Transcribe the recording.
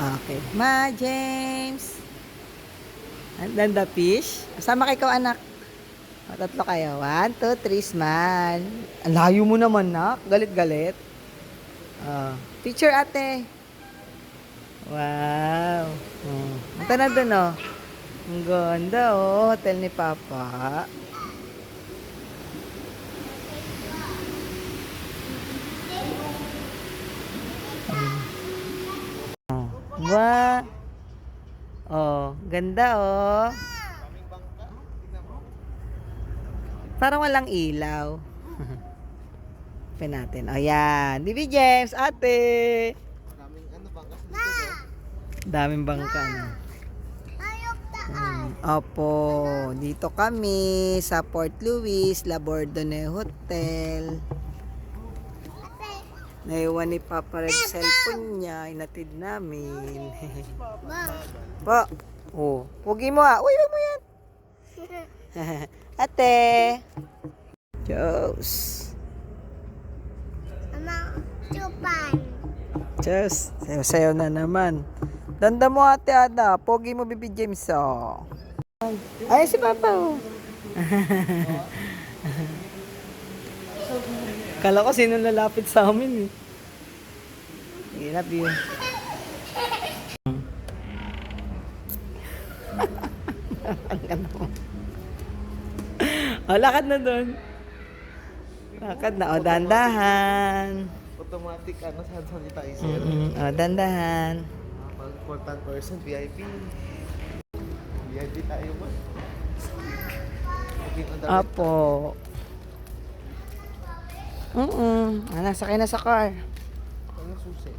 Okay. Ma, James. And then the fish. Sama kayo anak. O, tatlo kayo. 1, 2, 3, smile. Ang layo mo naman, nak. Galit-galit. Picture, ate. Wow. Punta na dun, oh. Ang ganda, oh. Hotel ni Papa. Wow. Oh, ganda, oh. Parang walang ilaw. Open natin. O, yan. DB James, ate. Daming bangka, no? Opo. Dito kami sa Port Louis, Labordone Hotel. Naiwan ni Papa Red cellphone niya. Inatid namin. Po. Oh, pugi mo ah. Uy, mo yan. Ate. Diyos. Diyos. Sayo-sayo na naman. Danda mo ate Ada. Pogi mo Bibi James oh. Ay si Papa oh. Kala ko sino lalapit sa amin eh. I love you. O, lakad na doon. Lakad na. O, dandahan. Automatic hand sanitizer. O, dandahan. Pag 4% VIP. VIP tayo ba? Apo. Sakay na sa car. Ano susi?